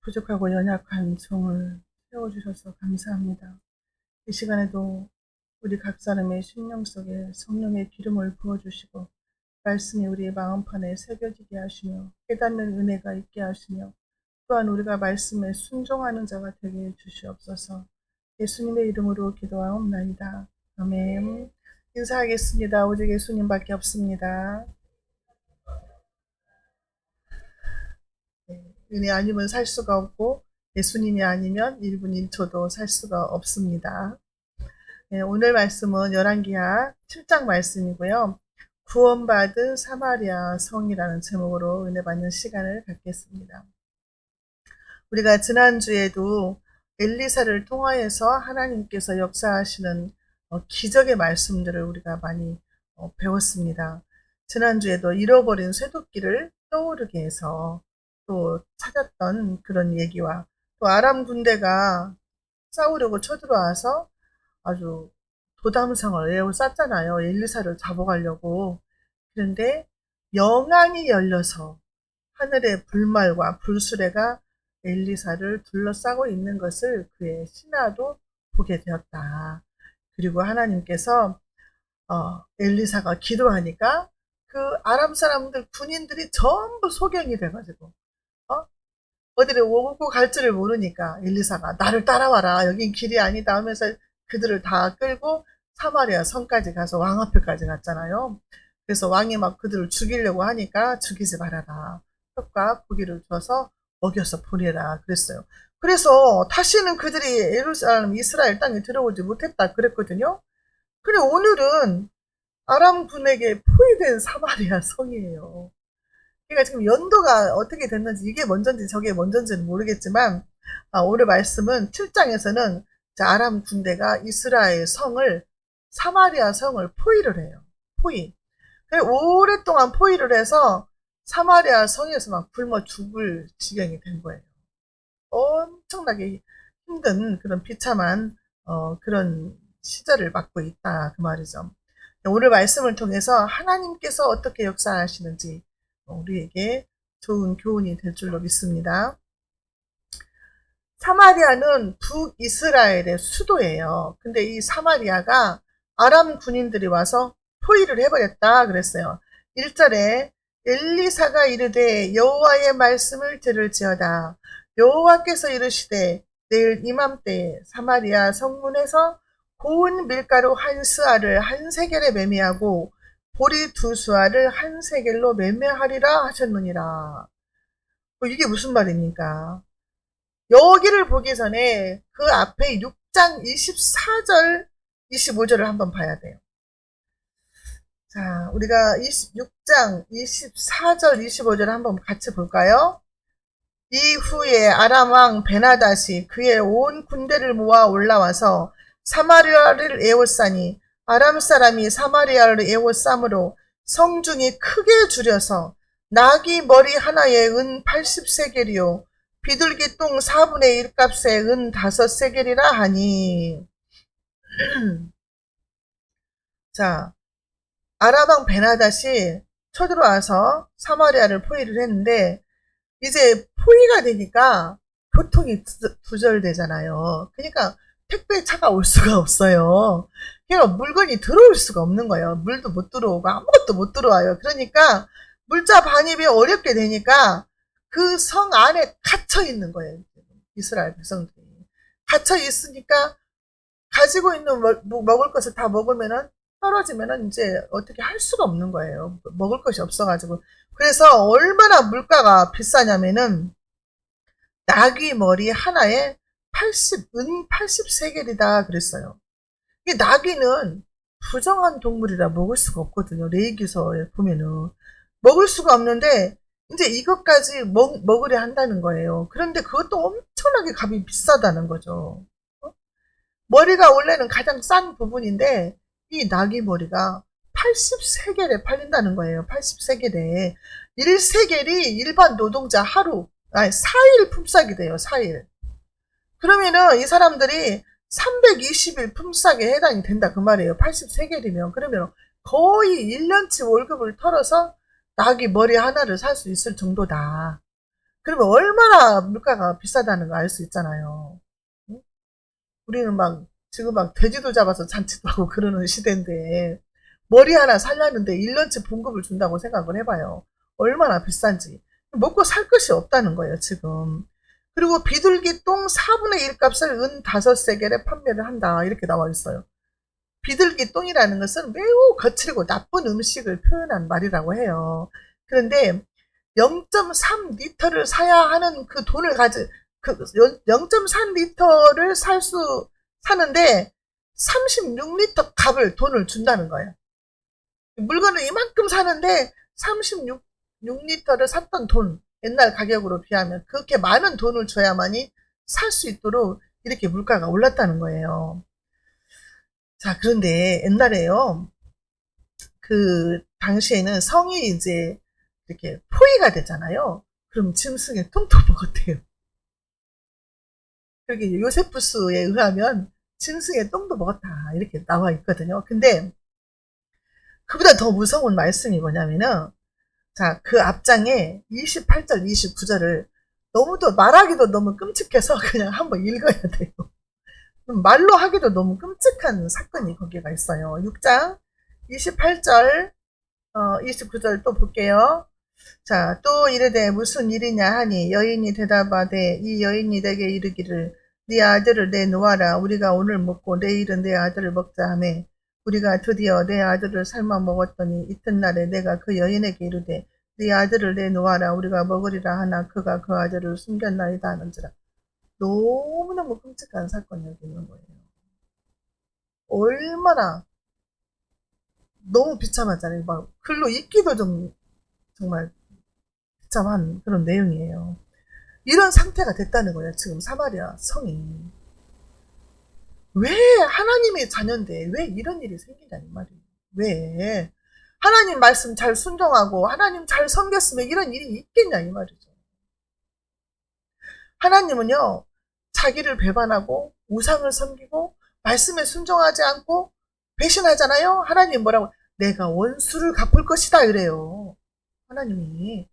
부족하고 연약한 종을 세워주셔서 감사합니다. 이 시간에도 우리 각 사람의 심령 속에 성령의 기름을 부어주시고 말씀이 우리의 마음판에 새겨지게 하시며 깨닫는 은혜가 있게 하시며 또한 우리가 말씀에 순종하는 자가 되게 해주시옵소서. 예수님의 이름으로 기도하옵나이다. 아멘. 인사하겠습니다. 오직 예수님밖에 없습니다. 은혜 아니면 살 수가 없고 예수님이 아니면 1분 1초도 살 수가 없습니다. 오늘 말씀은 열왕기하 7장 말씀이고요. 구원받은 사마리아 성이라는 제목으로 은혜 받는 시간을 갖겠습니다. 우리가 지난주에도 엘리사를 통하여서 하나님께서 역사하시는 기적의 말씀들을 우리가 많이 배웠습니다. 지난주에도 잃어버린 쇠도끼를 떠오르게 해서 또 찾았던 그런 얘기와 또 아람 군대가 싸우려고 쳐들어와서 아주 도담성을 에워쌌잖아요. 엘리사를 잡아가려고. 그런데 영안이 열려서 하늘의 불말과 불수레가 엘리사를 둘러싸고 있는 것을 그의 신하도 보게 되었다. 그리고 하나님께서 엘리사가 기도하니까 그 아람 사람들 군인들이 전부 소경이 돼가지고 어디를 오고 갈지를 모르니까 엘리사가 나를 따라와라. 여긴 길이 아니다 하면서 그들을 다 끌고 사마리아 성까지 가서 왕 앞에까지 갔잖아요. 그래서 왕이 막 그들을 죽이려고 하니까 죽이지 말아라. 떡과 고기를 줘서 먹여서 보내라 그랬어요. 그래서 다시는 그들이 예루살렘 이스라엘 땅에 들어오지 못했다 그랬거든요. 근데 오늘은 아람 군에게 포위된 사마리아 성이에요. 그러니까 지금 연도가 어떻게 됐는지 이게 먼저인지 저게 먼저인지는 모르겠지만 오늘 말씀은 7장에서는 아람 군대가 이스라엘 성을 사마리아 성을 포위를 해요. 포위. 오랫동안 포위를 해서 사마리아 성에서 막 굶어 죽을 지경이 된 거예요. 엄청나게 힘든 그런 비참한 그런 시절을 맞고 있다 그 말이죠. 오늘 말씀을 통해서 하나님께서 어떻게 역사하시는지 우리에게 좋은 교훈이 될 줄로 믿습니다. 사마리아는 북이스라엘의 수도예요. 근데 이 사마리아가 아람 군인들이 와서 포위를 해버렸다 그랬어요. 1절에 엘리사가 이르되 여호와의 말씀을 들을지어다. 여호와께서 이르시되 내일 이맘때에 사마리아 성문에서 고운 밀가루 한 스아를 한 세겔에 매매하고 보리 두 수아를 한 세겔로 매매하리라 하셨느니라. 이게 무슨 말입니까? 여기를 보기 전에 그 앞에 6장 24절 25절을 한번 봐야 돼요. 자, 우리가 6장 24절 25절을 한번 같이 볼까요? 이후에 아람 왕 베나닷이 그의 온 군대를 모아 올라와서 사마리아를 에워싸니 아람 사람이 사마리아를 에워싸므로 성중이 크게 줄여서 나귀 머리 하나에 은 80세겔이요 비둘기 똥 4분의 1 값에 은 5세겔이라 하니. 자, 아람 왕 베나닷이 쳐들어와서 사마리아를 포위를 했는데 이제 포위가 되니까 교통이 두절되잖아요. 그러니까 택배차가 올 수가 없어요. 그러니까 물건이 들어올 수가 없는 거예요. 물도 못 들어오고 아무것도 못 들어와요. 그러니까 물자 반입이 어렵게 되니까 그 성 안에 갇혀 있는 거예요. 이스라엘 백성들이. 갇혀 있으니까 가지고 있는 먹을 것을 다 먹으면은 떨어지면은 이제 어떻게 할 수가 없는 거예요. 먹을 것이 없어가지고. 그래서 얼마나 물가가 비싸냐면은 나귀 머리 하나에 80세겔이다 그랬어요. 이 나귀는 부정한 동물이라 먹을 수가 없거든요. 레위기서에 보면은 먹을 수가 없는데 이제 이것까지 먹으려 한다는 거예요. 그런데 그것도 엄청나게 값이 비싸다는 거죠. 머리가 원래는 가장 싼 부분인데 이 나귀 머리가 80세겔에 팔린다는 거예요. 80세겔에. 1세겔이 일반 노동자 하루, 4일 품삯이 돼요. 4일. 그러면은 이 사람들이 320일 품삯에 해당이 된다 그 말이에요. 80세겔이면. 그러면 거의 1년치 월급을 털어서 나귀 머리 하나를 살 수 있을 정도다. 그러면 얼마나 물가가 비싸다는 거 알 수 있잖아요. 응? 우리는 막 지금 막 돼지도 잡아서 잔치도 하고 그러는 시대인데 머리 하나 살려는데 1년치 봉급을 준다고 생각을 해봐요. 얼마나 비싼지. 먹고 살 것이 없다는 거예요, 지금. 그리고 비둘기 똥 4분의 1 값을 은 5세겔에 판매를 한다. 이렇게 나와 있어요. 비둘기 똥이라는 것은 매우 거칠고 나쁜 음식을 표현한 말이라고 해요. 그런데 0.3리터를 사야 하는 그 돈을 그 0.3리터를 사는데 36리터 값을 돈을 준다는 거예요. 물건을 이만큼 사는데 36리터를 샀던 돈, 옛날 가격으로 비하면 그렇게 많은 돈을 줘야만이 살 수 있도록 이렇게 물가가 올랐다는 거예요. 자, 그런데 옛날에요, 그 당시에는 성이 이제 이렇게 포위가 되잖아요. 그럼 짐승의 똥도 먹었대요. 여기 요세푸스에 의하면 짐승의 똥도 먹었다 이렇게 나와 있거든요. 근데 그보다 더 무서운 말씀이 뭐냐면은, 자, 그 앞장에 28절, 29절을 너무도 말하기도 너무 끔찍해서 그냥 한번 읽어야 돼요. 말로 하기도 너무 끔찍한 사건이 거기가 있어요. 6장 28절, 29절 또 볼게요. 자, 또 이르되 무슨 일이냐 하니 여인이 대답하되 이 여인이 내게 이르기를 네 아들을 내놓아라. 우리가 오늘 먹고 내일은 내 아들을 먹자 하매 우리가 드디어 내 아들을 삶아 먹었더니 이튿날에 내가 그 여인에게 이르되 네 아들을 내놓아라. 우리가 먹으리라 하나 그가 그 아들을 숨겼나이다 하는지라. 너무너무 끔찍한 사건이 여기 있는 거예요. 얼마나 너무 비참하잖아요. 막 글로 읽기도 좀 정말 비참한 그런 내용이에요. 이런 상태가 됐다는 거예요. 지금 사마리아 성이. 왜 하나님의 자녀인데 왜 이런 일이 생기냐는 말이에요. 왜 하나님 말씀 잘 순종하고 하나님 잘 섬겼으면 이런 일이 있겠냐 이 말이죠. 하나님은요, 자기를 배반하고 우상을 섬기고 말씀에 순종하지 않고 배신하잖아요. 하나님 뭐라고? 내가 원수를 갚을 것이다 이래요. 하나님이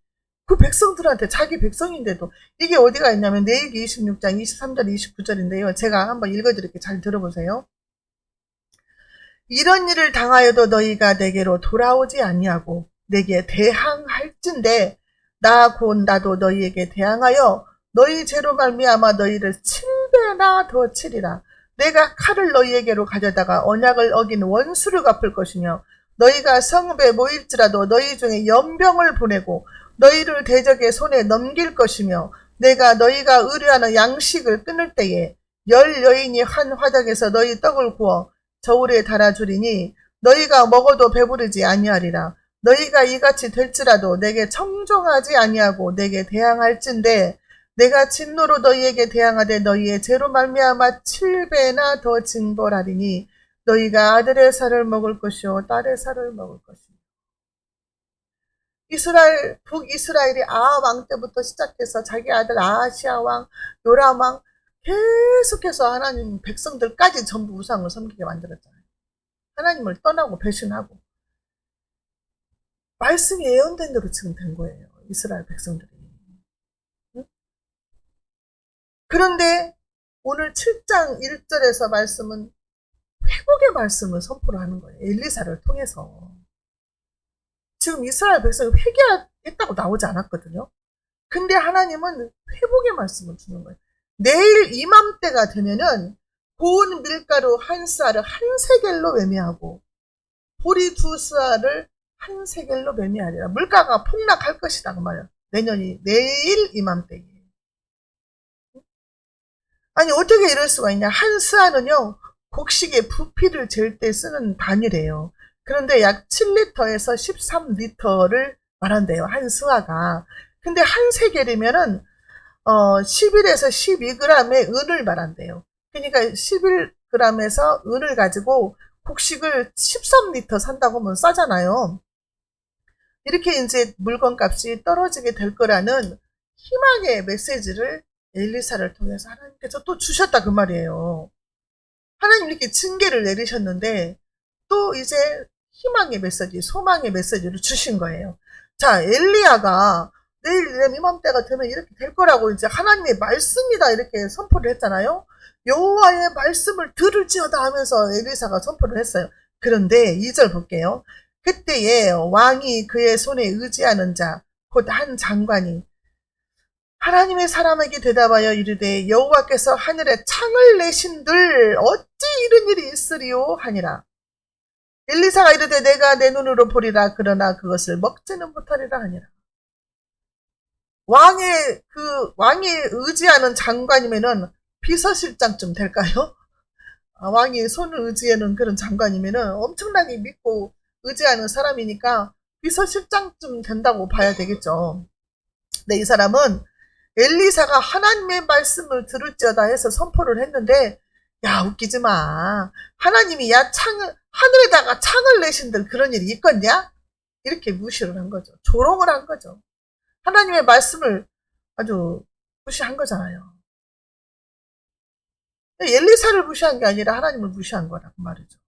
그 백성들한테 자기 백성인데도 이게 어디가 있냐면 레위기 26장 23절 29절인데요. 제가 한번 읽어드릴게요. 잘 들어보세요. 이런 일을 당하여도 너희가 내게로 돌아오지 아니하고 내게 대항할진대 나 곧 나도 너희에게 대항하여 너희 죄로 말미암아 너희를 7배나 더 치리라. 내가 칼을 너희에게로 가져다가 언약을 어긴 원수를 갚을 것이며 너희가 성읍에 모일지라도 너희 중에 연병을 보내고 너희를 대적의 손에 넘길 것이며 내가 너희가 의뢰하는 양식을 끊을 때에 10 여인이 한 화덕에서 너희 떡을 구워 저울에 달아주리니 너희가 먹어도 배부르지 아니하리라. 너희가 이같이 될지라도 내게 청종하지 아니하고 내게 대항할진대 내가 진노로 너희에게 대항하되 너희의 죄로 말미암아 7배나 더 징벌하리니 너희가 아들의 살을 먹을 것이요 딸의 살을 먹을 것이요. 이스라엘 북이스라엘이 아왕 때부터 시작해서 자기 아들 아하시아 왕, 요람 왕 계속해서 하나님 백성들까지 전부 우상을 섬기게 만들었잖아요. 하나님을 떠나고 배신하고 말씀이 예언된 대로 지금 된 거예요. 이스라엘 백성들이. 응? 그런데 오늘 7장 1절에서 말씀은 회복의 말씀을 선포를 하는 거예요. 엘리사를 통해서. 지금 이스라엘 백성이 회개했다고 나오지 않았거든요. 근데 하나님은 회복의 말씀을 주는 거예요. 내일 이맘때가 되면은 고운 밀가루 한 쌀을 한 세겔로 매매하고 보리 2쌀을 한 세겔로 매매하리라. 물가가 폭락할 것이다 그 말이야. 내일 이맘때에. 아니 어떻게 이럴 수가 있냐. 한 스아는요 곡식의 부피를 잴 때 쓰는 단위래요. 그런데 약 7리터에서 13리터를 말한대요. 한 스아가. 근데 한 세겔이면은 11에서 12g의 은을 말한대요. 그러니까 11g에서 은을 가지고 곡식을 13리터 산다고 하면 싸잖아요. 이렇게 이제 물건값이 떨어지게 될 거라는 희망의 메시지를 엘리사를 통해서 하나님께서 또 주셨다 그 말이에요. 하나님 이렇게 징계를 내리셨는데 또 이제 희망의 메시지, 소망의 메시지를 주신 거예요. 자, 엘리야가 내일 이맘때가 되면 이렇게 될 거라고 이제 하나님의 말씀이다 이렇게 선포를 했잖아요. 여호와의 말씀을 들을지어다 하면서 엘리사가 선포를 했어요. 그런데 2절 볼게요. 그때에 왕이 그의 손에 의지하는 자 곧 한 장관이 하나님의 사람에게 대답하여 이르되 여호와께서 하늘에 창을 내신들 어찌 이런 일이 있으리요 하니라. 엘리사가 이르되 내가 내 눈으로 보리라 그러나 그것을 먹지는 못하리라 하니라. 왕이 의지하는 장관이면은 비서실장쯤 될까요? 왕이 손을 의지하는 그런 장관이면은 엄청나게 믿고 의지하는 사람이니까 비서실장쯤 된다고 봐야 되겠죠. 근데 이 사람은 엘리사가 하나님의 말씀을 들을지어다 해서 선포를 했는데, 야, 웃기지 마. 하나님이 하늘에다가 창을 내신들 그런 일이 있겠냐? 이렇게 무시를 한 거죠. 조롱을 한 거죠. 하나님의 말씀을 아주 무시한 거잖아요. 엘리사를 무시한 게 아니라 하나님을 무시한 거라고 말이죠.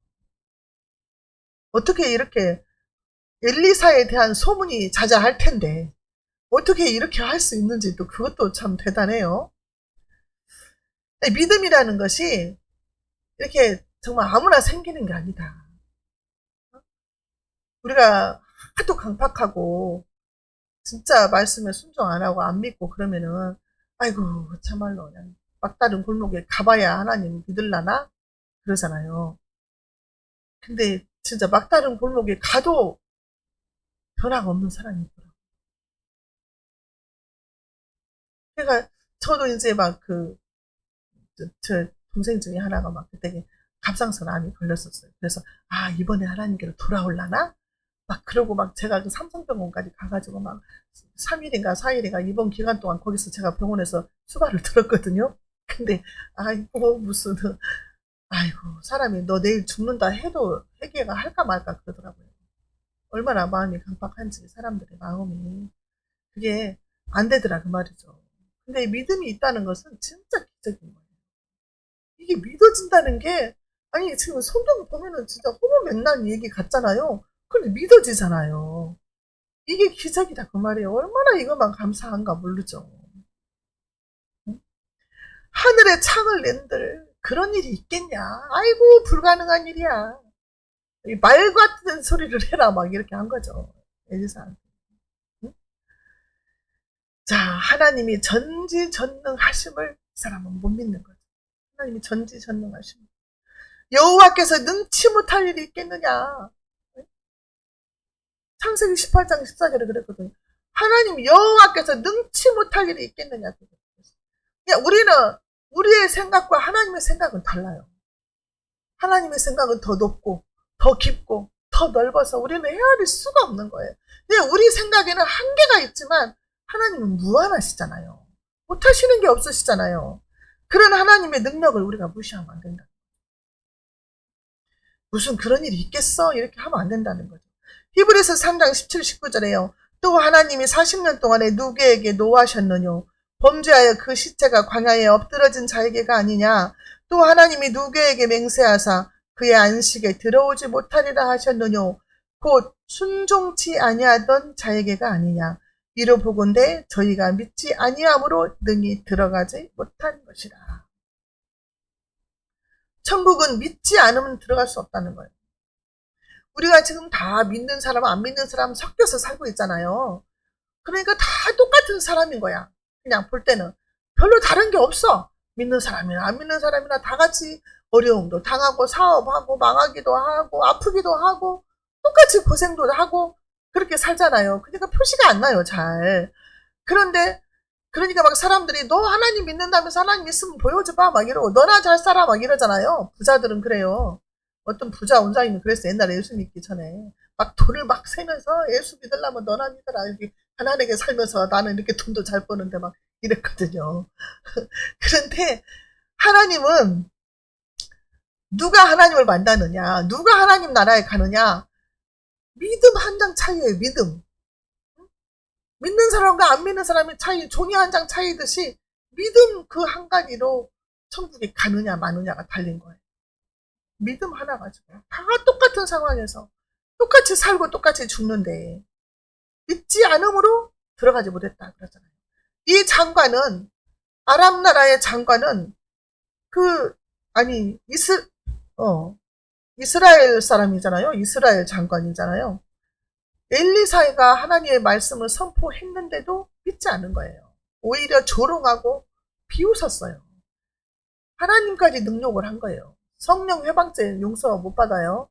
어떻게 이렇게 엘리사에 대한 소문이 자자할 텐데 어떻게 이렇게 할 수 있는지 또 그것도 참 대단해요. 믿음이라는 것이 이렇게 정말 아무나 생기는 게 아니다. 우리가 하도 강팍하고 진짜 말씀에 순종 안 하고 안 믿고 그러면은 아이고 참말로 그냥 막다른 골목에 가봐야 하나님 믿을라나 그러잖아요. 근데 진짜 막다른 골목에 가도 변화가 없는 사람이 있더라고요. 그러니까 저도 이제 막 저 동생 중에 하나가 막 그때 갑상선 암이 걸렸었어요. 그래서 이번에 하나님께로 돌아올라나? 막 그러고 막 제가 그 삼성병원까지 가가지고 막 3일인가 4일인가 입원 기간 동안 거기서 제가 병원에서 수발을 들었거든요. 근데 아이고 무슨 아이고 사람이 너 내일 죽는다 해도 회개가 할까 말까 그러더라고요. 얼마나 마음이 강팍한지 사람들의 마음이 그게 안 되더라 그 말이죠. 근데 믿음이 있다는 것은 진짜 기적인 거예요. 이게 믿어진다는 게 아니 지금 성경 보면은 진짜 호모맨난 얘기 같잖아요. 근데 믿어지잖아요. 이게 기적이다 그 말이에요. 얼마나 이것만 감사한가 모르죠. 하늘에 창을 낸들 그런 일이 있겠냐. 아이고 불가능한 일이야. 말 같은 소리를 해라 막 이렇게 한 거죠. 엘리사한테. 응? 자 하나님이 전지전능하심을 이 사람은 못 믿는 거죠. 하나님이 전지전능하심. 여호와께서 능치 못할 일이 있겠느냐. 창세기 18장 14절에 그랬거든요. 하나님 여호와께서 능치 못할 일이 있겠느냐. 우리는 우리의 생각과 하나님의 생각은 달라요. 하나님의 생각은 더 높고 더 깊고 더 넓어서 우리는 헤아릴 수가 없는 거예요. 근데 우리 생각에는 한계가 있지만 하나님은 무한하시잖아요. 못하시는 게 없으시잖아요. 그런 하나님의 능력을 우리가 무시하면 안 된다. 무슨 그런 일이 있겠어? 이렇게 하면 안 된다는 거죠. 히브리서 3장 17, 19절에요. 또 하나님이 40년 동안에 누구에게 노하셨느뇨? 범죄하여 그 시체가 광야에 엎드러진 자에게가 아니냐? 또 하나님이 누구에게 맹세하사 그의 안식에 들어오지 못하리라 하셨느뇨? 곧 순종치 아니하던 자에게가 아니냐? 이로 보건대 저희가 믿지 아니함으로 능히 들어가지 못한 것이라. 천국은 믿지 않으면 들어갈 수 없다는 거예요. 우리가 지금 다 믿는 사람, 안 믿는 사람 섞여서 살고 있잖아요. 그러니까 다 똑같은 사람인 거야. 그냥 볼 때는. 별로 다른 게 없어. 믿는 사람이나 안 믿는 사람이나 다 같이 어려움도 당하고 사업하고 망하기도 하고 아프기도 하고 똑같이 고생도 하고 그렇게 살잖아요. 그러니까 표시가 안 나요, 잘. 그런데 그러니까 막 사람들이 너 하나님 믿는다면서 하나님 있으면 보여줘봐 막 이러고 너나 잘 살아 막 이러잖아요. 부자들은 그래요. 어떤 부자 원장님이 그랬어요. 옛날에 예수 믿기 전에. 막 돈을 막 세면서 예수 믿으려면 너나 믿어라. 여기 가난하게 살면서 나는 이렇게 돈도 잘 버는데 막 이랬거든요. 그런데 하나님은 누가 하나님을 만나느냐, 누가 하나님 나라에 가느냐, 믿음 한 장 차이예요. 믿음. 믿는 사람과 안 믿는 사람의 차이, 종이 한 장 차이듯이 믿음 그 한 가지로 천국에 가느냐 마느냐가 달린 거예요. 믿음 하나 가지고 다 똑같은 상황에서 똑같이 살고 똑같이 죽는데 믿지 않음으로 들어가지 못했다 그러잖아요. 이 장관은 아람 나라의 장관은 이스라엘 사람이잖아요. 이스라엘 장관이잖아요. 엘리사가 하나님의 말씀을 선포했는데도 믿지 않은 거예요. 오히려 조롱하고 비웃었어요. 하나님까지 능욕을 한 거예요. 성령 회방죄 용서 못 받아요.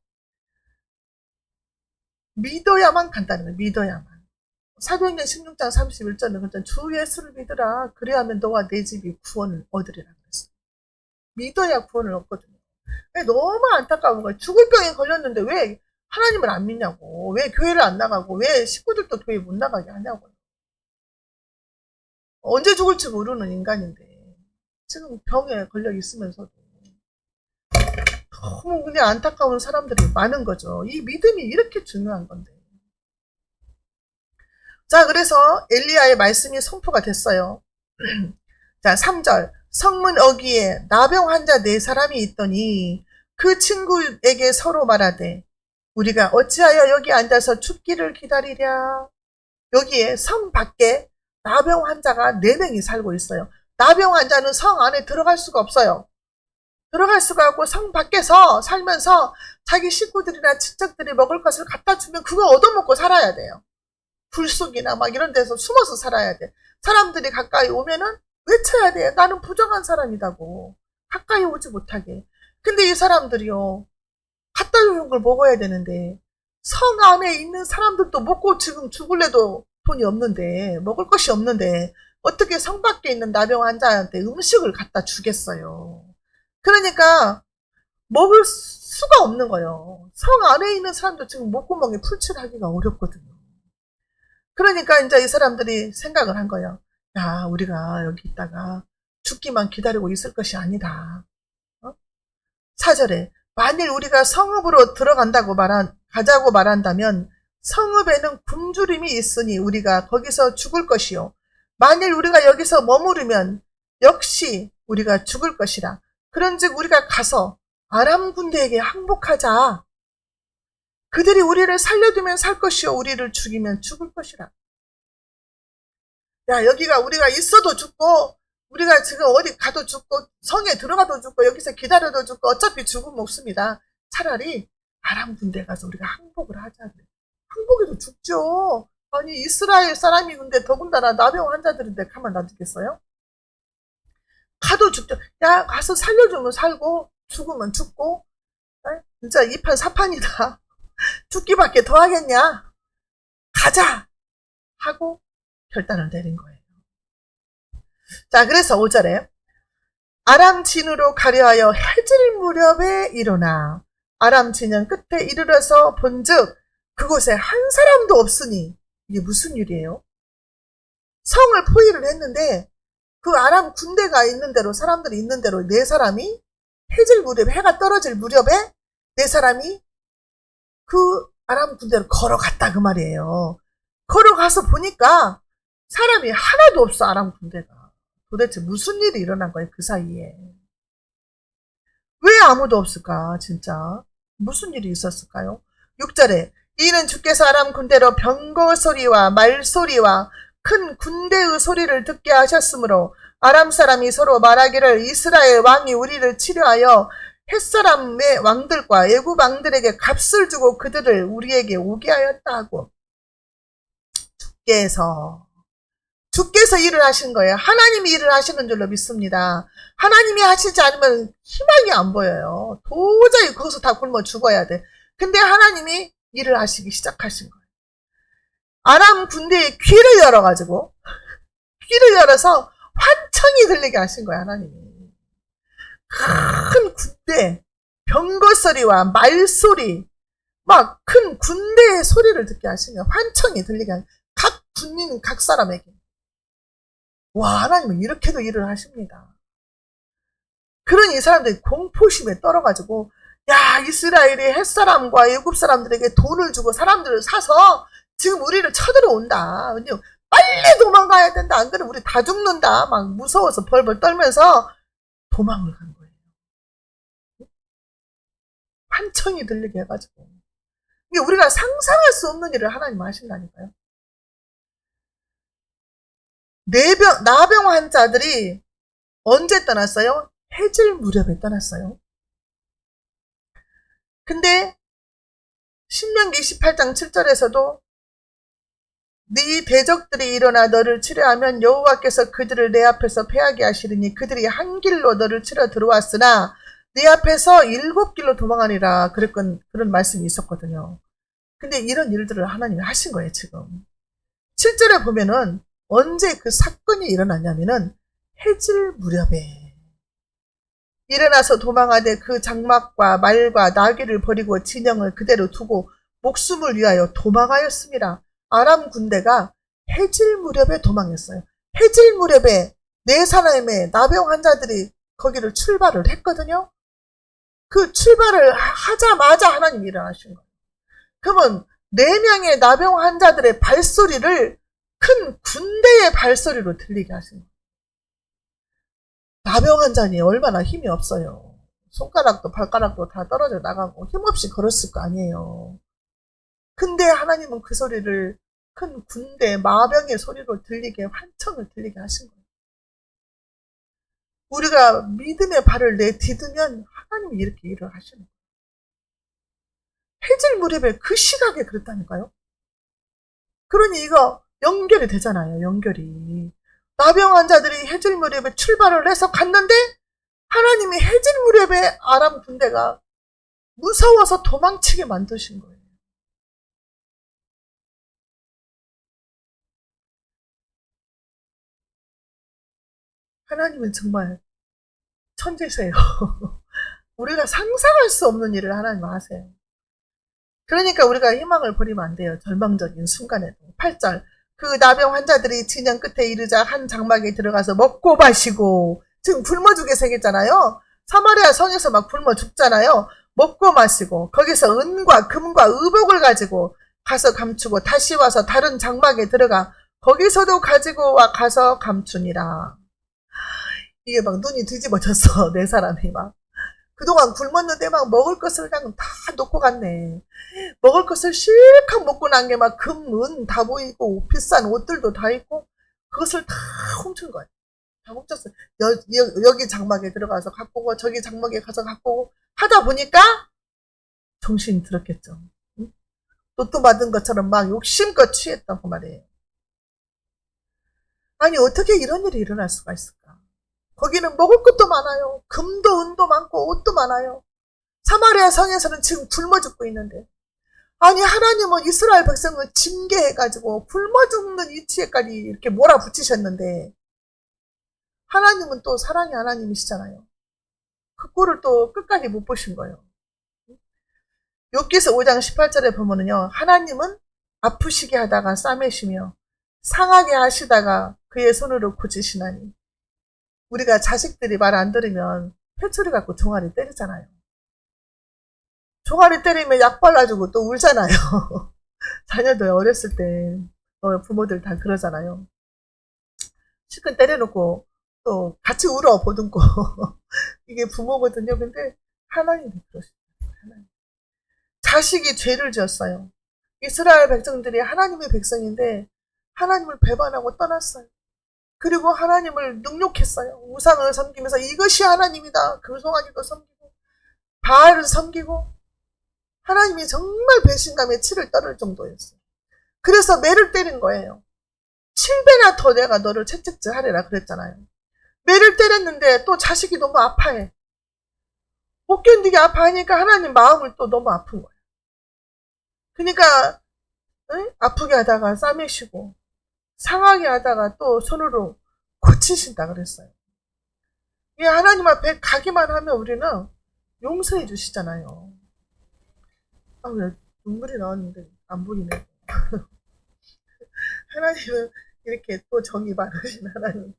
믿어야만 간다는 거예요. 믿어야만. 사도행전 16장 31절은 주 예수를 믿으라. 그래야만 너와 내 집이 구원을 얻으리라 그랬어요. 믿어야 구원을 얻거든요. 너무 안타까운 거예요. 죽을 병에 걸렸는데 왜 하나님을 안 믿냐고. 왜 교회를 안 나가고 왜 식구들도 교회 못 나가게 하냐고요. 언제 죽을지 모르는 인간인데 지금 병에 걸려 있으면서도 너무 그냥 안타까운 사람들이 많은 거죠. 이 믿음이 이렇게 중요한 건데. 자, 그래서 엘리야의 말씀이 선포가 됐어요. 자, 3절. 성문 어귀에 나병 환자 4사람이 있더니 그 친구에게 서로 말하되 우리가 어찌하여 여기 앉아서 죽기를 기다리랴. 여기에 성 밖에 나병 환자가 4명이 살고 있어요. 나병 환자는 성 안에 들어갈 수가 없어요. 들어갈 수가 없고 성 밖에서 살면서 자기 식구들이나 친척들이 먹을 것을 갖다 주면 그거 얻어먹고 살아야 돼요. 불속이나 막 이런 데서 숨어서 살아야 돼. 사람들이 가까이 오면은 외쳐야 돼. 나는 부정한 사람이라고. 가까이 오지 못하게. 근데 이 사람들이요. 갖다 주는 걸 먹어야 되는데 성 안에 있는 사람들도 먹고 지금 죽을래도 돈이 없는데 먹을 것이 없는데 어떻게 성 밖에 있는 나병 환자한테 음식을 갖다 주겠어요. 그러니까 먹을 수가 없는 거예요. 성 안에 있는 사람도 지금 목구멍에 풀칠하기가 어렵거든요. 그러니까 이제 이 사람들이 생각을 한 거예요. 야, 우리가 여기 있다가 죽기만 기다리고 있을 것이 아니다. 4절에 만일 우리가 성읍으로 가자고 말한다면 성읍에는 굶주림이 있으니 우리가 거기서 죽을 것이요. 만일 우리가 여기서 머무르면 역시 우리가 죽을 것이라. 그런즉 우리가 가서 아람 군대에게 항복하자. 그들이 우리를 살려두면 살 것이요 우리를 죽이면 죽을 것이라. 야, 여기가 우리가 있어도 죽고 우리가 지금 어디 가도 죽고 성에 들어가도 죽고 여기서 기다려도 죽고 어차피 죽으면 없습니다. 차라리 아람 군대 가서 우리가 항복을 하자. 항복해도 죽죠. 아니 이스라엘 사람이 근데 더군다나 나병 환자들인데 가만 놔두겠어요? 가도 죽죠. 야, 가서 살려주면 살고 죽으면 죽고 진짜 2판 4판이다. 죽기밖에 더 하겠냐? 가자! 하고 결단을 내린 거예요. 자, 그래서 5절에 아람 진으로 가려하여 해질 무렵에 일어나 아람 진영 끝에 이르러서 본즉 그곳에 한 사람도 없으니 이게 무슨 일이에요? 성을 포위를 했는데 그 아람 군대가 있는 대로 사람들이 있는 대로 4사람이 해질 무렵에 해가 떨어질 무렵에 4사람이 그 아람 군대로 걸어갔다 그 말이에요. 걸어가서 보니까 사람이 하나도 없어. 아람 군대가. 도대체 무슨 일이 일어난 거예요 그 사이에. 왜 아무도 없을까 진짜. 무슨 일이 있었을까요? 6절에 이는 주께서 아람 군대로 병거 소리와 말소리와 큰 군대의 소리를 듣게 하셨으므로 아람 사람이 서로 말하기를 이스라엘 왕이 우리를 치료하여 햇사람의 왕들과 애굽 왕들에게 값을 주고 그들을 우리에게 오게 하였다 하고 주께서 일을 하신 거예요. 하나님이 일을 하시는 줄로 믿습니다. 하나님이 하시지 않으면 희망이 안 보여요. 도저히 거기서 다 굶어 죽어야 돼. 근데 하나님이 일을 하시기 시작하신 거예요. 아람 군대의 귀를 열어가지고 귀를 열어서 환청이 들리게 하신 거예요. 하나님이. 큰 군대, 병거 소리와 말소리, 막 큰 군대의 소리를 듣게 하신 거예요. 환청이 들리게 하신 거예요. 각 군인, 각 사람에게. 와, 하나님은 이렇게도 일을 하십니다. 그런 이 사람들이 공포심에 떨어가지고 야, 이스라엘이 햇사람과 애굽 사람들에게 돈을 주고 사람들을 사서 지금 우리를 쳐들어온다. 빨리 도망가야 된다. 안 그러면 우리 다 죽는다. 막 무서워서 벌벌 떨면서 도망을 간 거예요. 환청이 들리게 해가지고. 이게 우리가 상상할 수 없는 일을 하나님 하신다니까요. 나병 환자들이 언제 떠났어요? 해질 무렵에 떠났어요. 근데 신명기 28장 7절에서도 네 대적들이 일어나 너를 치려하면 여호와께서 그들을 내 앞에서 패하게 하시리니 그들이 한 길로 너를 치러 들어왔으나 네 앞에서 7길로 도망하니라. 그런 말씀이 있었거든요. 근데 이런 일들을 하나님이 하신 거예요, 지금. 7절에 보면은 언제 그 사건이 일어났냐면은 해질 무렵에 일어나서 도망하되 그 장막과 말과 나귀를 버리고 진영을 그대로 두고 목숨을 위하여 도망하였습니다. 아람 군대가 해질 무렵에 도망했어요. 해질 무렵에 네 사람의 나병 환자들이 거기를 출발을 했거든요. 그 출발을 하자마자 하나님이 일어나신 거예요. 그러면 4명의 나병 환자들의 발소리를 큰 군대의 발소리로 들리게 하신 거예요. 나병 환자니 얼마나 힘이 없어요. 손가락도 발가락도 다 떨어져 나가고 힘없이 걸었을 거 아니에요. 근데 하나님은 그 소리를 큰 군대 마병의 소리로 들리게, 환청을 들리게 하신 거예요. 우리가 믿음의 발을 내디디면 하나님이 이렇게 일을 하시는 거예요. 해질 무렵에 그 시각에 그랬다니까요. 그러니 이거 연결이 되잖아요. 연결이. 나병 환자들이 해질 무렵에 출발을 해서 갔는데 하나님이 해질 무렵에 아람 군대가 무서워서 도망치게 만드신 거예요. 하나님은 정말 천재세요. 우리가 상상할 수 없는 일을 하나님 하세요. 그러니까 우리가 희망을 버리면 안 돼요. 절망적인 순간에도. 8절. 그 나병 환자들이 진영 끝에 이르자 한 장막에 들어가서 먹고 마시고, 지금 굶어 죽게 생겼잖아요. 사마리아 성에서 막 굶어 죽잖아요. 먹고 마시고 거기서 은과 금과 의복을 가지고 가서 감추고 다시 와서 다른 장막에 들어가 거기서도 가지고 와 가서 감추니라. 이게 막 눈이 뒤집어졌어. 네 사람이 막. 그동안 굶었는데 막 먹을 것을 그냥 다 놓고 갔네. 먹을 것을 실컷 먹고 난 게 막 금, 은 다 보이고 비싼 옷들도 다 있고 그것을 다 훔친 거예요. 다 훔쳤어요. 여기 장막에 들어가서 갖고 오고 저기 장막에 가서 갖고 오고 하다 보니까 정신이 들었겠죠. 응? 로또 받은 것처럼 막 욕심껏 취했다고 말이에요. 아니 어떻게 이런 일이 일어날 수가 있을까? 거기는 먹을 것도 많아요. 금도 은도 많고 옷도 많아요. 사마리아 성에서는 지금 굶어 죽고 있는데 아니 하나님은 이스라엘 백성을 징계해가지고 굶어 죽는 위치에까지 이렇게 몰아붙이셨는데 하나님은 또 사랑의 하나님이시잖아요. 그 꼴을 또 끝까지 못 보신 거예요. 욥기서 5장 18절에 보면은요. 하나님은 아프시게 하다가 싸매시며 상하게 하시다가 그의 손으로 고치시나니 우리가 자식들이 말 안 들으면 회초리 갖고 종아리 때리잖아요. 종아리 때리면 약 발라주고 또 울잖아요. 자녀들 어렸을 때 부모들 다 그러잖아요. 실컷 때려놓고 또 같이 울어 보듬고 이게 부모거든요. 근데 하나님이 그러십니다. 하나님. 자식이 죄를 지었어요. 이스라엘 백성들이 하나님의 백성인데 하나님을 배반하고 떠났어요. 그리고 하나님을 능욕했어요. 우상을 섬기면서 이것이 하나님이다. 금송아지도 섬기고 바알을 섬기고 하나님이 정말 배신감에 치를 떨을 정도였어요. 그래서 매를 때린 거예요. 7배나 더 내가 너를 채찍질 하리라 그랬잖아요. 매를 때렸는데 또 자식이 너무 아파해. 못 견디게 아파하니까 하나님 마음을 또 너무 아픈 거예요. 그러니까 아프게 하다가 싸매시고 상하게 하다가 또 손으로 고치신다 그랬어요. 이 하나님 앞에 가기만 하면 우리는 용서해 주시잖아요. 아, 왜 눈물이 나왔는데 안 보이네. 하나님은 이렇게 또 정이 많으신 하나님.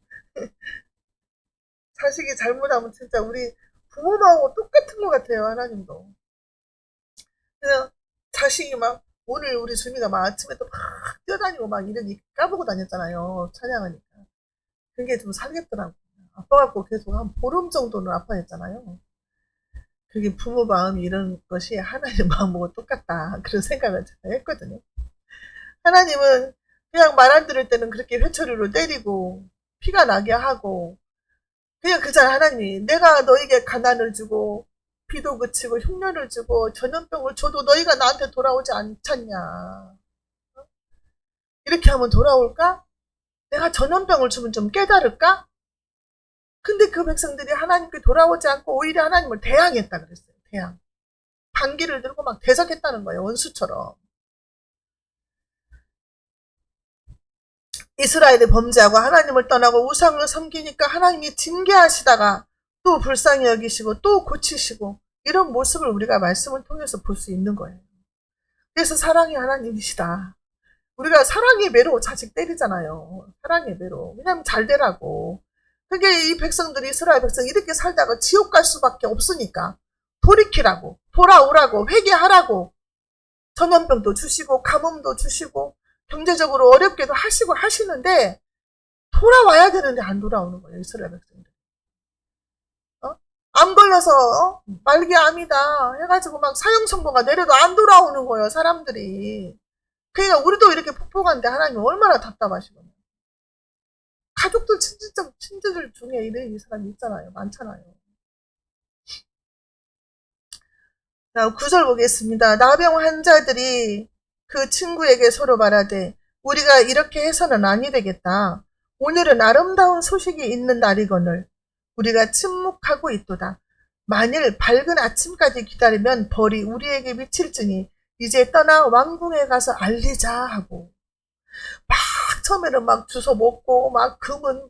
자식이 잘못하면 진짜 우리 부모하고 똑같은 것 같아요. 하나님도. 그냥 자식이 막 오늘 우리 주미가 막 아침에 또 막 뛰어다니고 막 이러니 까보고 다녔잖아요. 찬양하니까. 그게 좀 살겠더라고요. 아파갖고 계속 한 보름 정도는 아파했잖아요. 그게 부모 마음이 이런 것이 하나님 마음하고 똑같다. 그런 생각을 제가 했거든요. 하나님은 그냥 말 안 들을 때는 그렇게 회초리로 때리고 피가 나게 하고 그냥 그잖아. 하나님이 내가 너에게 가난을 주고 비도 그치고 흉년을 주고 전염병을 줘도 너희가 나한테 돌아오지 않잖냐. 이렇게 하면 돌아올까? 내가 전염병을 주면 좀 깨달을까? 근데 그 백성들이 하나님께 돌아오지 않고 오히려 하나님을 대항했다 그랬어요. 대항. 반기를 들고 막 대적했다는 거예요. 원수처럼. 이스라엘이 범죄하고 하나님을 떠나고 우상을 섬기니까 하나님이 징계하시다가 또 불쌍히 여기시고 또 고치시고 이런 모습을 우리가 말씀을 통해서 볼 수 있는 거예요. 그래서 사랑의 하나님이시다. 우리가 사랑의 매로 자식 때리잖아요. 사랑의 매로. 왜냐면 잘 되라고. 그게 이 백성들이 이스라엘 백성 이렇게 살다가 지옥 갈 수밖에 없으니까 돌이키라고 돌아오라고 회개하라고 전염병도 주시고 가뭄도 주시고 경제적으로 어렵게도 하시고 하시는데 돌아와야 되는데 안 돌아오는 거예요. 이스라엘 백성들. 암 걸려서 말기암이다 해가지고 막 사형선고가 내려도 안 돌아오는 거예요. 사람들이. 그러니까 우리도 이렇게 폭폭한데 하나님 얼마나 답답하시거든요. 가족들 친지들 중에 이런 사람이 있잖아요. 많잖아요. 자, 9절 보겠습니다. 나병 환자들이 그 친구에게 서로 말하되 우리가 이렇게 해서는 아니 되겠다. 오늘은 아름다운 소식이 있는 날이거늘 우리가 침묵하고 있도다. 만일 밝은 아침까지 기다리면 벌이 우리에게 미칠지니 이제 떠나 왕궁에 가서 알리자 하고 막 처음에는 막 주워 먹고 막 금은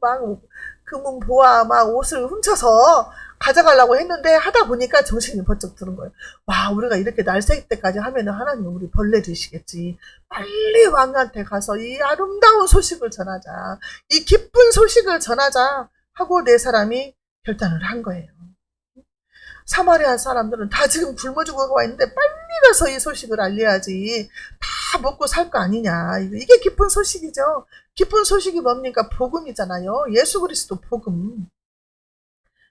보아 막 옷을 훔쳐서 가져가려고 했는데 하다 보니까 정신이 번쩍 드는 거예요. 와, 우리가 이렇게 날새기 때까지 하면은 하나님은 우리 벌레 드시겠지. 빨리 왕한테 가서 이 아름다운 소식을 전하자. 이 기쁜 소식을 전하자 하고 네 사람이 결단을 한 거예요. 사마리아 사람들은 다 지금 굶어 죽어가 있는데 빨리 가서 이 소식을 알려야지. 다 먹고 살 거 아니냐. 이게 기쁜 소식이죠. 기쁜 소식이 뭡니까? 복음이잖아요. 예수 그리스도 복음.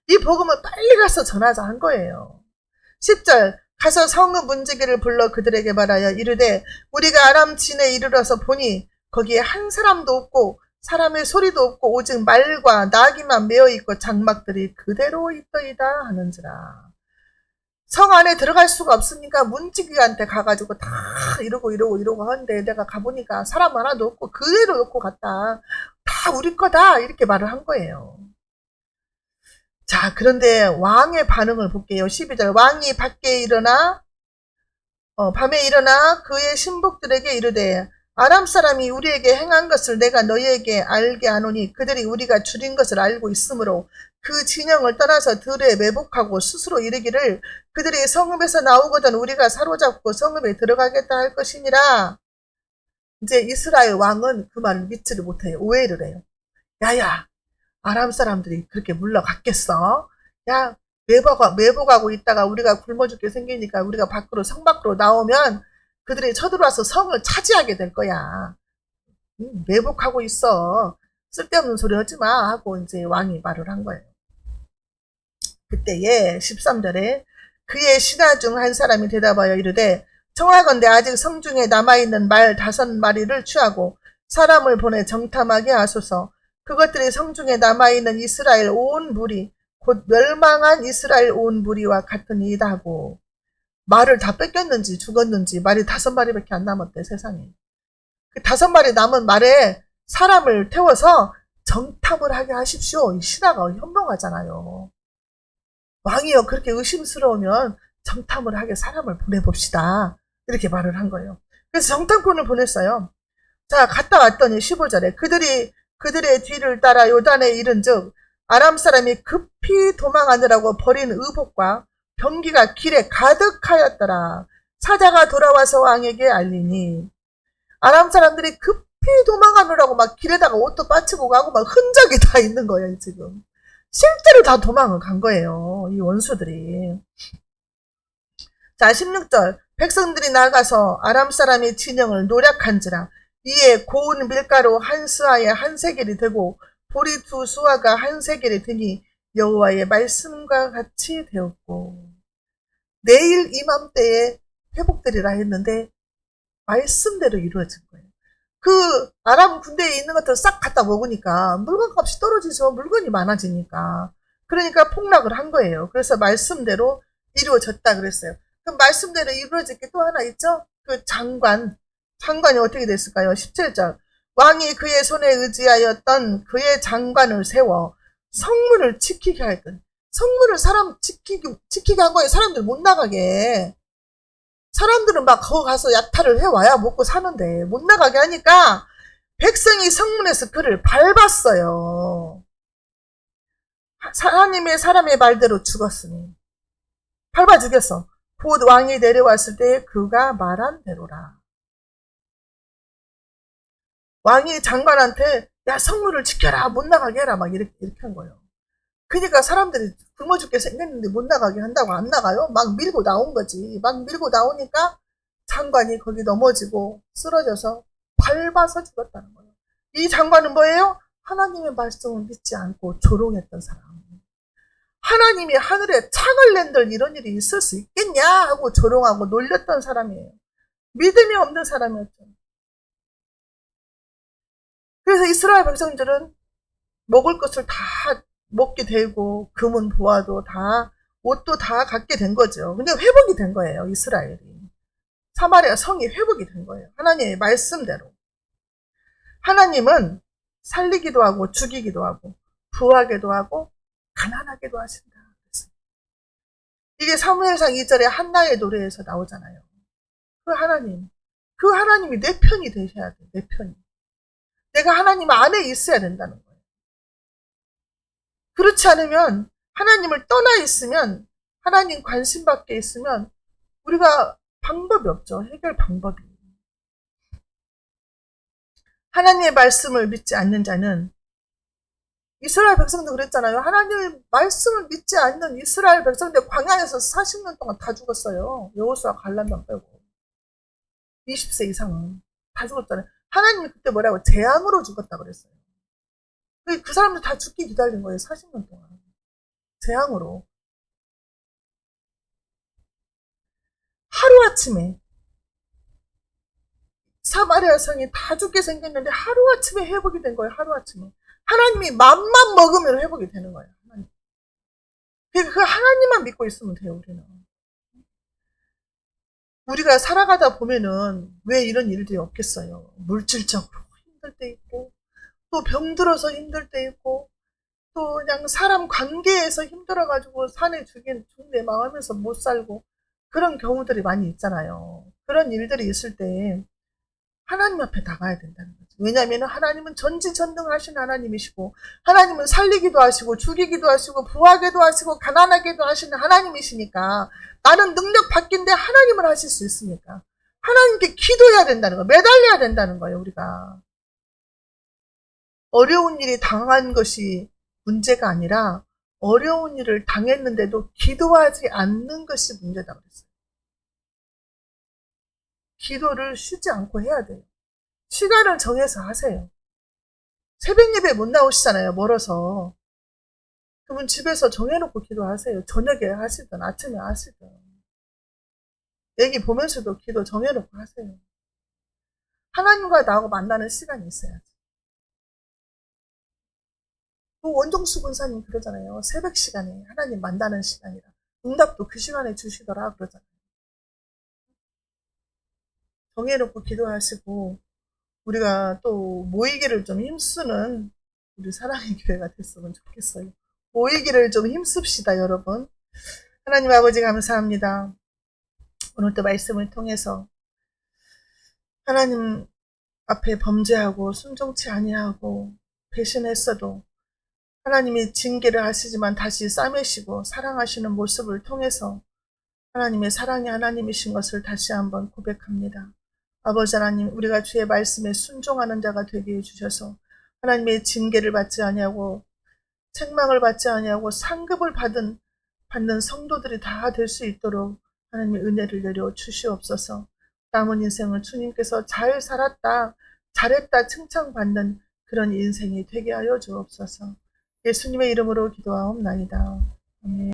이 복음을 빨리 가서 전하자 한 거예요. 10절 가서 성읍 문지기를 불러 그들에게 말하여 이르되 우리가 아람 진에 이르러서 보니 거기에 한 사람도 없고 사람의 소리도 없고 오직 말과 나귀만 메어 있고 장막들이 그대로 있더이다 하는지라. 성 안에 들어갈 수가 없으니까 문지기한테 가가지고 다 이러고 하는데 내가 가보니까 사람 하나도 없고 그대로 놓고 갔다. 다 우리 거다 이렇게 말을 한 거예요. 자, 그런데 왕의 반응을 볼게요. 12절 왕이 밖에 일어나 밤에 일어나 그의 신복들에게 이르되 아람 사람이 우리에게 행한 것을 내가 너희에게 알게 하노니 그들이 우리가 줄인 것을 알고 있으므로 그 진영을 떠나서 들에 매복하고 스스로 이르기를 그들이 성읍에서 나오거든 우리가 사로잡고 성읍에 들어가겠다 할 것이니라. 이제 이스라엘 왕은 그 말을 믿지를 못해요. 오해를 해요. 야야, 아람 사람들이 그렇게 물러갔겠어? 야, 매복하고 있다가 우리가 굶어 죽게 생기니까 우리가 성 밖으로 나오면 그들이 쳐들어와서 성을 차지하게 될 거야. 매복하고 있어. 쓸데없는 소리 하지 마. 하고 이제 왕이 말을 한 거예요. 그때에 13절에 그의 신하 중 한 사람이 대답하여 이르되 청하건대 아직 성중에 남아있는 말 5마리를 취하고 사람을 보내 정탐하게 하소서. 그것들이 성중에 남아있는 이스라엘 온 무리 곧 멸망한 이스라엘 온 무리와 같으니이다 하고 말을 다 뺏겼는지 죽었는지 말이 5마리밖에 안 남았대 세상에. 그 5마리 남은 말에 사람을 태워서 정탐을 하게 하십시오. 이 신하가 현명하잖아요. 왕이요 그렇게 의심스러우면 정탐을 하게 사람을 보내봅시다. 이렇게 말을 한 거예요. 그래서 정탐꾼을 보냈어요. 자, 갔다 왔더니 15절에 그들의 뒤를 따라 요단에 이른즉 아람 사람이 급히 도망하느라고 버린 의복과 병기가 길에 가득하였더라. 사자가 돌아와서 왕에게 알리니 아람 사람들이 급히 도망하느라고 막 길에다가 옷도 빠치고 가고 막 흔적이 다 있는 거예요. 지금 실제로 다 도망을 간 거예요. 이 원수들이. 자, 16절 백성들이 나가서 아람 사람의 진영을 노략한지라. 이에 고운 밀가루 한 스아에 한 세겔이 되고 보리 2수아가 한 세겔이 되니 여호와의 말씀과 같이 되었고 내일 이맘때에 회복되리라 했는데 말씀대로 이루어진 거예요. 그 아람 군대에 있는 것들 싹 갖다 먹으니까 물건값이 떨어지죠. 물건이 많아지니까. 그러니까 폭락을 한 거예요. 그래서 말씀대로 이루어졌다 그랬어요. 그럼 말씀대로 이루어질 게 또 하나 있죠? 그 장관이 어떻게 됐을까요? 17절. 왕이 그의 손에 의지하였던 그의 장관을 세워 성문을 지키게 하였던. 성문을 사람 지키게 한 거예요. 사람들 못 나가게. 사람들은 막 거기 가서 약탈을 해와야 먹고 사는데 못 나가게 하니까 백성이 성문에서 그를 밟았어요. 하나님의 사람의 말대로 죽었으니 밟아 죽였어. 곧 왕이 내려왔을 때 그가 말한 대로라. 왕이 장관한테 야 성문을 지켜라 못 나가게 해라 막 이렇게 한 거예요. 그러니까 사람들이 굶어 죽게 생겼는데 못 나가게 한다고 안 나가요? 막 밀고 나온 거지. 막 밀고 나오니까 장관이 거기 넘어지고 쓰러져서 밟아서 죽었다는 거예요. 이 장관은 뭐예요? 하나님의 말씀을 믿지 않고 조롱했던 사람. 하나님이 하늘에 창을 낸들 이런 일이 있을 수 있겠냐 하고 조롱하고 놀렸던 사람이에요. 믿음이 없는 사람이었죠. 그래서 이스라엘 백성들은 먹을 것을 다 먹게 되고 금은 보화도 다 옷도 다 갖게 된 거죠. 근데 회복이 된 거예요. 이스라엘이. 사마리아 성이 회복이 된 거예요. 하나님의 말씀대로. 하나님은 살리기도 하고 죽이기도 하고 부하게도 하고 가난하게도 하신다. 이게 사무엘상 2절에 한나의 노래에서 나오잖아요. 그 하나님이 내 편이 되셔야 돼. 내 편이. 내가 하나님 안에 있어야 된다는 거예요. 그렇지 않으면 하나님을 떠나 있으면 하나님 관심 밖에 있으면 우리가 방법이 없죠. 해결 방법이. 하나님의 말씀을 믿지 않는 자는 이스라엘 백성도 그랬잖아요. 하나님의 말씀을 믿지 않는 이스라엘 백성들 광야에서 40년 동안 다 죽었어요. 여호수아 갈렙만 빼고 20세 이상은 다 죽었잖아요. 하나님이 그때 뭐라고 재앙으로 죽었다고 그랬어요. 그 사람들 다 죽기 기다린 거예요. 40년 동안. 재앙으로. 하루아침에 사마리아 성이 다 죽게 생겼는데 하루아침에 회복이 된 거예요. 하루아침에. 하나님이 맘만 먹으면 회복이 되는 거예요. 하나님. 그 하나님만 믿고 있으면 돼요. 우리는. 우리가 살아가다 보면은 왜 이런 일들이 없겠어요. 물질적으로 힘들 때 있고 또 병들어서 힘들 때 있고 또 그냥 사람 관계에서 힘들어가지고 산에 죽네 망하면서 못 살고 그런 경우들이 많이 있잖아요. 그런 일들이 있을 때 하나님 앞에 나가야 된다는 거죠. 왜냐하면 하나님은 전지전능하신 하나님이시고 하나님은 살리기도 하시고 죽이기도 하시고 부하게도 하시고 가난하게도 하시는 하나님이시니까 나는 능력 받긴데 하나님을 하실 수 있습니까? 하나님께 기도해야 된다는 거예요. 매달려야 된다는 거예요. 우리가. 어려운 일이 당한 것이 문제가 아니라 어려운 일을 당했는데도 기도하지 않는 것이 문제다 그랬어요. 기도를 쉬지 않고 해야 돼요. 시간을 정해서 하세요. 새벽 예배 못 나오시잖아요. 멀어서. 그러면 집에서 정해놓고 기도하세요. 저녁에 하시든 아침에 하시든. 애기 보면서도 기도 정해놓고 하세요. 하나님과 나하고 만나는 시간이 있어야지. 원종수 군사님 그러잖아요. 새벽 시간에 하나님 만나는 시간이라. 응답도 그 시간에 주시더라 그러잖아요. 정해놓고 기도하시고 우리가 또 모이기를 좀 힘쓰는 우리 사랑의 교회가 됐으면 좋겠어요. 모이기를 좀 힘씁시다 여러분. 하나님 아버지 감사합니다. 오늘 또 말씀을 통해서 하나님 앞에 범죄하고 순종치 아니하고 배신했어도 하나님이 징계를 하시지만 다시 싸매시고 사랑하시는 모습을 통해서 하나님의 사랑이 하나님이신 것을 다시 한번 고백합니다. 아버지 하나님, 우리가 주의 말씀에 순종하는 자가 되게 해주셔서 하나님의 징계를 받지 아니하고 책망을 받지 아니하고 상급을 받는 성도들이 다 될 수 있도록 하나님의 은혜를 내려 주시옵소서. 남은 인생을 주님께서 잘 살았다, 잘했다 칭찬받는 그런 인생이 되게 하여 주옵소서. 예수님의 이름으로 기도하옵나이다. 아멘.